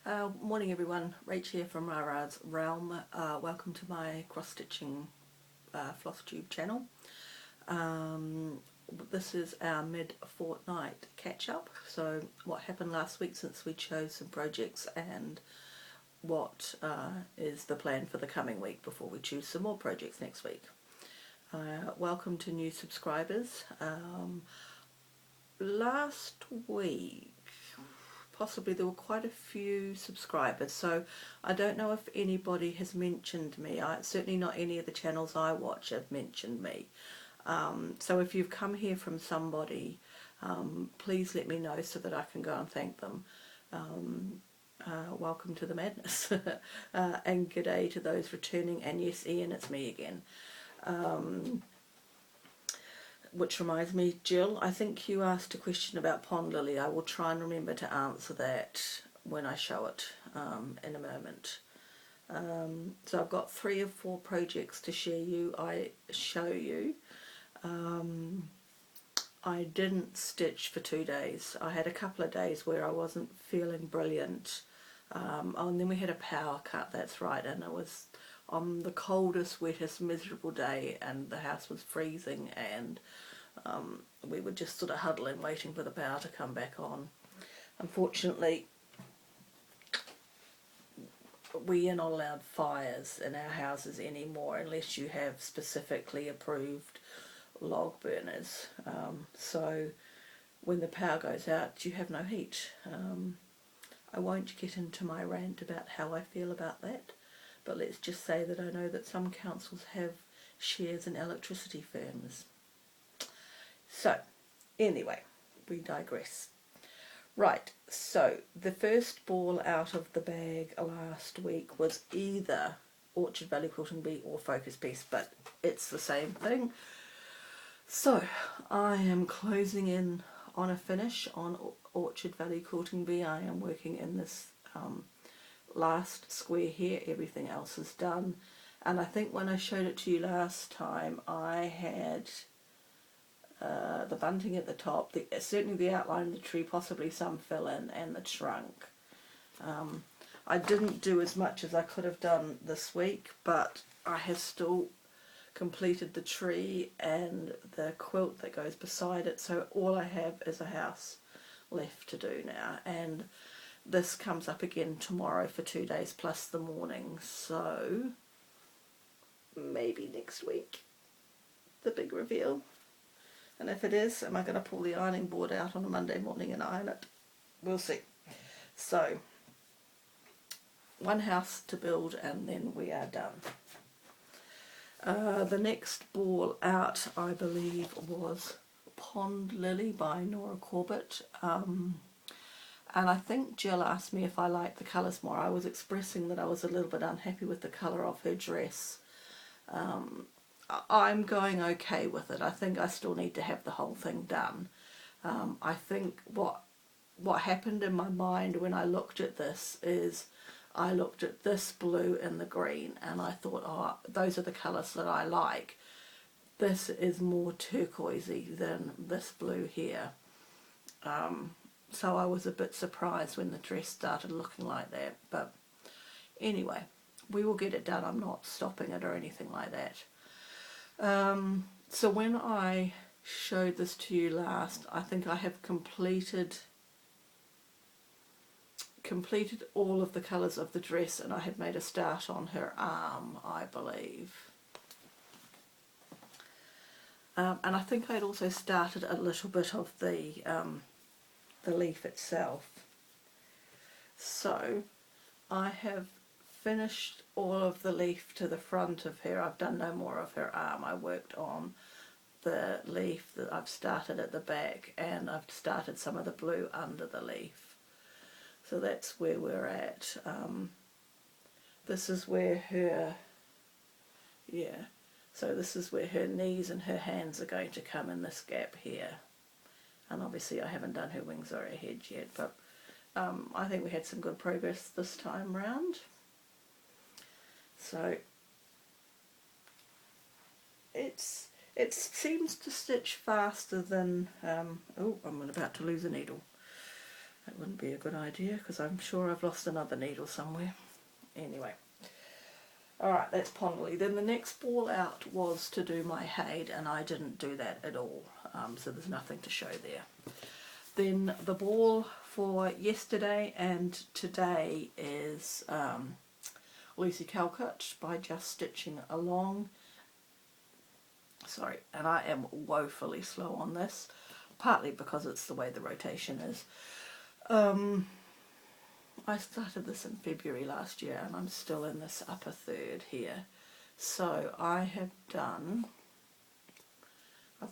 Morning everyone, Rach here from Rara's Realm. Welcome to my cross-stitching Flosstube channel. This is our mid-fortnight catch-up. So what happened last week since we chose some projects and what is the plan for the coming week before we choose some more projects next week. Welcome to new subscribers. Last week possibly there were quite a few subscribers, so I don't know if anybody has mentioned me. Certainly not any of the channels I watch have mentioned me. So if you've come here from somebody, please let me know so that I can go and thank them. Welcome to the madness. And g'day to those returning, and yes, Ian, it's me again. Which reminds me, Jill, I think you asked a question about pond lily. I will try and remember to answer that when I show it in a moment. So I've got 3 or 4 projects to show you. I didn't stitch for 2 days. I had a couple of days where I wasn't feeling brilliant. And then we had a power cut, that's right, and it was on the coldest, wettest, miserable day, and the house was freezing, and we were just sort of huddling, waiting for the power to come back on. Unfortunately, we are not allowed fires in our houses anymore unless you have specifically approved log burners. So when the power goes out, you have no heat. I won't get into my rant about how I feel about that, but let's just say that I know that some councils have shares in electricity firms. So, anyway, we digress. Right, so the first ball out of the bag last week was either Orchard Valley Quilting Bee or Focus Piece, but it's the same thing. So, I am closing in on a finish on Orchard Valley Quilting Bee. I am working in this last square here, everything else is done, and I think when I showed it to you last time I had the bunting at the top, certainly the outline of the tree, possibly some fill in, and the trunk. I didn't do as much as I could have done this week, but I have still completed the tree and the quilt that goes beside it, so all I have is a house left to do now, and this comes up again tomorrow for 2 days plus the morning, so maybe next week the big reveal. And if it is, am I going to pull the ironing board out on a Monday morning and iron it? We'll see. So, one house to build and then we are done. The next ball out, I believe, was Pond Lily by Nora Corbett. And I think Jill asked me if I liked the colours more. I was expressing that I was a little bit unhappy with the colour of her dress. I'm going okay with it. I think I still need to have the whole thing done. I think what happened in my mind when I looked at this is I looked at this blue and the green and I thought, oh, those are the colours that I like. This is more turquoisey than this blue here. So I was a bit surprised when the dress started looking like that. But anyway, we will get it done. I'm not stopping it or anything like that. So when I showed this to you last, I think I have completed all of the colours of the dress, and I had made a start on her arm, I believe. And I think I had also started a little bit of the leaf itself. So I have finished all of the leaf to the front of her. I've done no more of her arm. I worked on the leaf that I've started at the back, and I've started some of the blue under the leaf. So that's where we're at. This is where her, so this is where her knees and her hands are going to come in this gap here. And obviously I haven't done her wings or her head yet, but I think we had some good progress this time round. So it seems to stitch faster than, oh, I'm about to lose a needle. That wouldn't be a good idea because I'm sure I've lost another needle somewhere. Anyway. Alright, that's Pondley. Then the next ball out was to do my Hade, and I didn't do that at all, so there's nothing to show there. Then the ball for yesterday and today is Lucy Calcutt by Just Stitching Along. Sorry, and I am woefully slow on this, partly because it's the way the rotation is. I started this in February last year and I'm still in this upper third here. So I've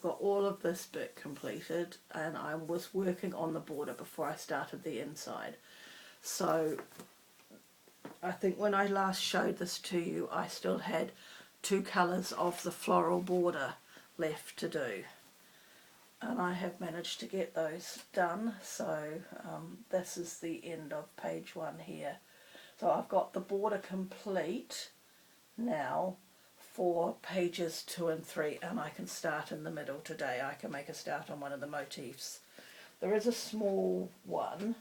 got all of this bit completed, and I was working on the border before I started the inside. So I think when I last showed this to you, I still had 2 colours of the floral border left to do. And I have managed to get those done, so this is the end of page 1 here. So I've got the border complete now for pages 2 and 3, and I can start in the middle today. I can make a start on one of the motifs. There is a small one.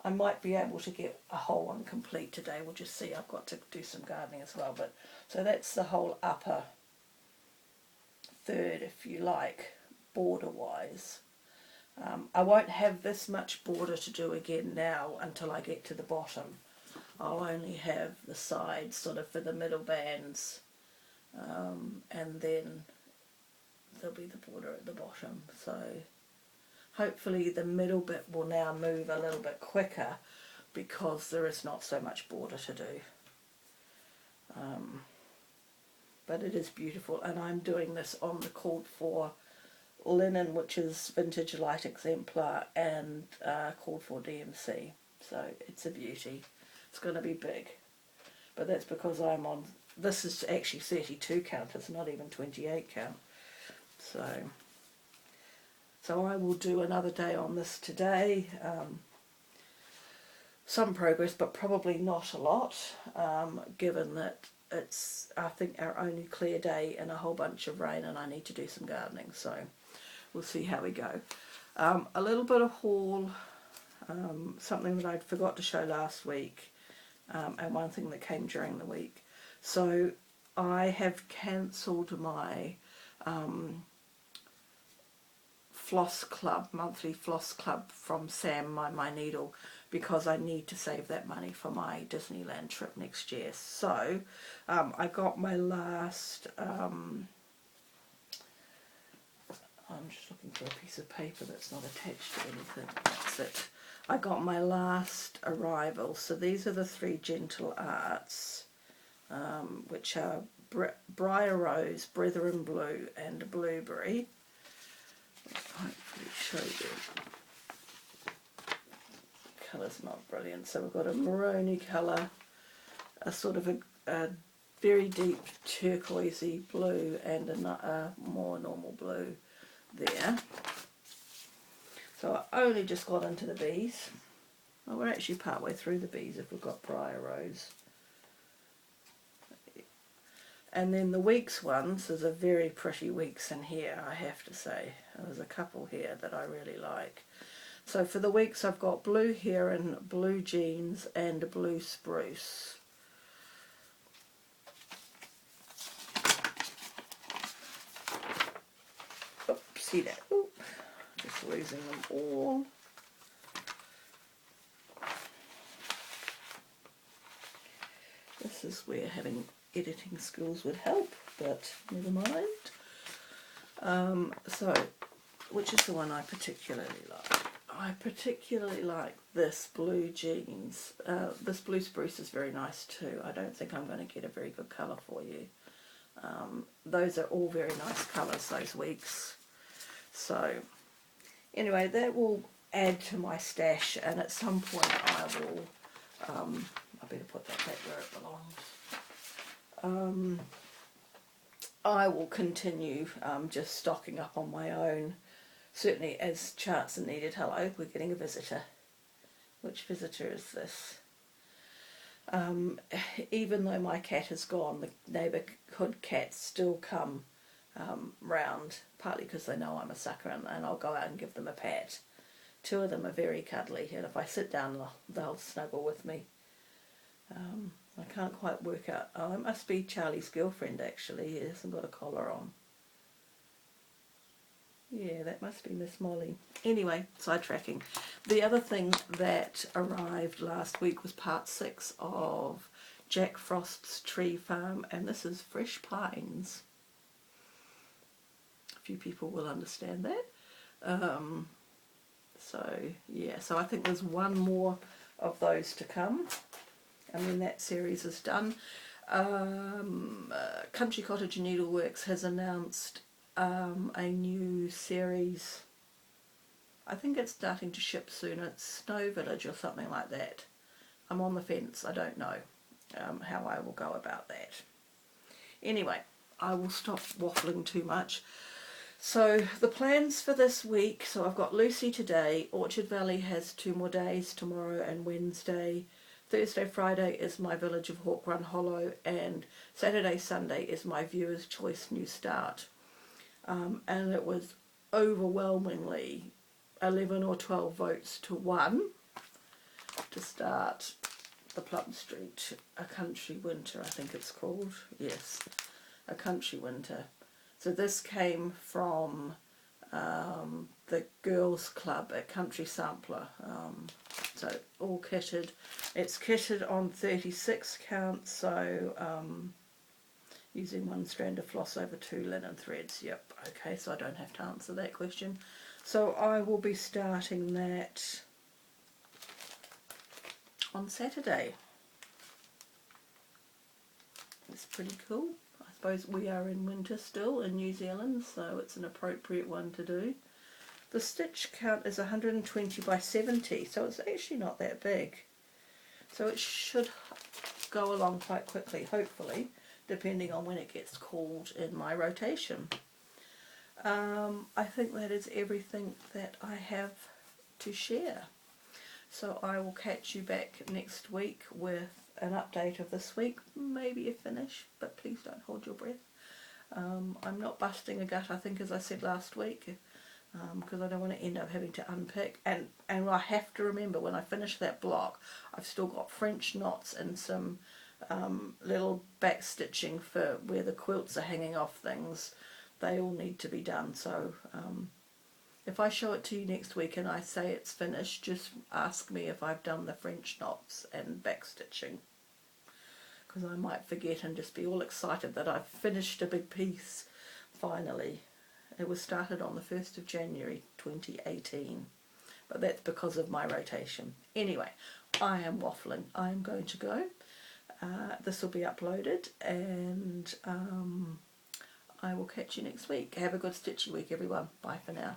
I might be able to get a whole one complete today. We'll just see. I've got to do some gardening as well. But so that's the whole upper third, if you like, border wise. I won't have this much border to do again now until I get to the bottom. I'll only have the sides sort of for the middle bands, and then there'll be the border at the bottom. So hopefully the middle bit will now move a little bit quicker because there is not so much border to do. But it is beautiful, and I'm doing this on the called for linen, which is Vintage Light Exemplar, and called for DMC. So it's a beauty. It's going to be big, but that's because I'm on, this is actually 32 count, it's not even 28 count. So I will do another day on this today. Some progress, but probably not a lot, given that it's, I think, our only clear day and a whole bunch of rain, and I need to do some gardening, so we'll see how we go. A little bit of haul, something that I forgot to show last week, and one thing that came during the week. So I have cancelled my floss club, monthly floss club from Sam, my needle, because I need to save that money for my Disneyland trip next year. So I got my last, I'm just looking for a piece of paper that's not attached to anything. That's it. I got my last arrival. So these are the 3 Gentle Arts, which are Briar Rose, Brethren Blue, and Blueberry. I'll hopefully show you. The colour's not brilliant. So we've got a maroony colour, a sort of a very deep turquoisey blue, and a more normal blue there. So I only just got into the bees. Well, we're actually part way through the bees if we've got Briar Rose. And then the weeks ones, there's a very pretty weeks in here, I have to say. There's a couple here that I really like. So for the weeks I've got Blue Heron, Blue Jeans, and Blue Spruce. Oops, see that? Oop. Just losing them all. This is where having editing skills would help, but never mind. So, which is the one I particularly like? I particularly like this Blue Jeans. This Blue Spruce is very nice too. I don't think I'm going to get a very good colour for you. Those are all very nice colours, those weeks. So, anyway, that will add to my stash, and at some point I will, I better put that back where it belongs. I will continue just stocking up on my own, certainly as charts are needed. Hello, we're getting a visitor. Which visitor is this? Even though my cat is gone, the neighbourhood cats still come round, partly because they know I'm a sucker, and I'll go out and give them a pat Two of them are very cuddly, and if I sit down, they'll snuggle with me. I can't quite work out. Oh, it must be Charlie's girlfriend, actually. He hasn't got a collar on. Yeah, that must be Miss Molly. Anyway, sidetracking. The other thing that arrived last week was part 6 of Jack Frost's Tree Farm, and this is fresh pines. A few people will understand that. So, yeah, so I think there's one more of those to come, and then that series is done. Country Cottage Needleworks has announced a new series. I think it's starting to ship soon. It's Snow Village or something like that. I'm on the fence. I don't know how I will go about that. Anyway, I will stop waffling too much. So the plans for this week, so I've got Lucy today. Orchard Valley has 2 more days, tomorrow and Wednesday. Thursday, Friday is my Village of Hawk Run Hollow, and Saturday, Sunday is my Viewer's Choice New Start. And it was overwhelmingly 11 or 12 votes to 1 to start the Plum Street A Country Winter, I think it's called. Yes, A Country Winter. So this came from the girls club at Country Sampler. So all kitted. It's kitted on 36 count, so using 1 strand of floss over 2 linen threads. Yep, okay, so I don't have to answer that question. So I will be starting that on Saturday. It's pretty cool. I suppose we are in winter still in New Zealand, so it's an appropriate one to do. The stitch count is 120 by 70, so it's actually not that big. So it should go along quite quickly, hopefully, depending on when it gets called in my rotation. I think that is everything that I have to share. So I will catch you back next week with an update of this week, maybe a finish, but please don't hold your breath. I'm not busting a gut, I think, as I said last week, because I don't want to end up having to unpick. And I have to remember, when I finish that block, I've still got French knots and some little back stitching for where the quilts are hanging off things. They all need to be done. So if I show it to you next week and I say it's finished, just ask me if I've done the French knots and back stitching, because I might forget and just be all excited that I've finished a big piece finally. It was started on the 1st of January 2018, but that's because of my rotation. Anyway, I am waffling. I am going to go. This will be uploaded, and I will catch you next week. Have a good stitchy week, everyone. Bye for now.